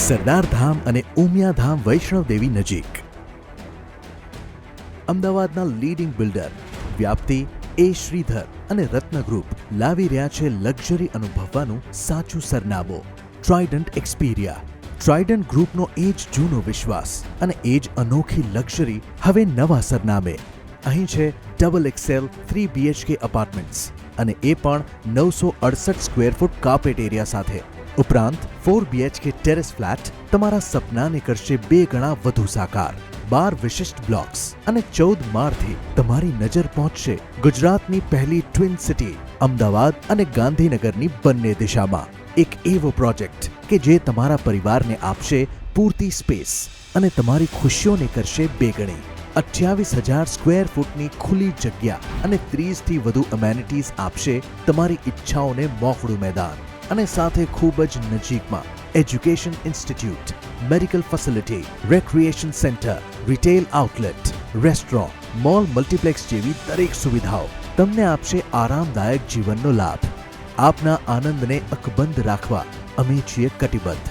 સરદારધામ અને ઉમિયાધામ વૈષ્ણવદેવી નજીક. અમદાવાદના લીડિંગ બિલ્ડર વ્યાપ્તિ, એ શ્રીધર અને રત્ન ગ્રુપ લાવી રહ્યા છે લક્ઝરી અનુભવવાનું સાચું સરનામું. ટ્રાઇડન્ટ એક્સપીરિયા. ટ્રાઇડન્ટ ગ્રુપનો એ જ જૂનો વિશ્વાસ અને એ જ અનોખી લક્ઝરી હવે નવા સરનામે. અહીં છે ડબલ એક્સેલ 3 BHK અપાર્ટમેન્ટ્સ અને એ પણ 968 સ્ક્વેર ફૂટ કાર્પેટ એરિયા સાથે. ઉપરાંત 4 BHK ટેરેસ ફ્લેટ તમારા સપનાને કરશે 2 ગણા વધુ સાકાર. 12 વિશિષ્ટ બ્લોક્સ અને 14 માળથી તમારી નજર પહોંચશે ગુજરાતની પહેલી ટ્વિન સિટી અમદાવાદ અને ગાંધીનગરની બંને દિશામાં. એક એવો પ્રોજેક્ટ કે જે તમારા પરિવારને આપશે પૂરતી સ્પેસ અને તમારી ખુશીઓને કરશે 2 ગણી. 28,000 સ્ક્વેર ફૂટની ખુલ્લી જગ્યા અને 30થી વધુ એમેનિટીઝ આપશે તમારી ઈચ્છાઓને મોકળું મેદાન. અને સાથે ખૂબ જ નજીકમાં education institute, medical facility, recreation centre, retail outlet, restaurant, mall, multiplex જેવી દરેક સુવિધાઓ તમને આપશે આરામદાયક જીવનનો લાભ. આપના આનંદને અકબંધ રાખવા અમે છીએ કટિબદ્ધ.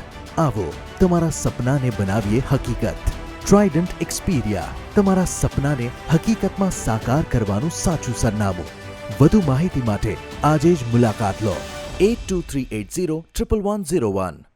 આવો તમારા સપનાને બનાવીએ હકીકત. ટ્રાઇડન્ટ એક્સપીરિયા, તમારા સપનાને હકીકતમાં સાકાર કરવાનું સાચું સરનામું. વધુ માહિતી માટે આજે જ મુલાકાત લો. 8238011101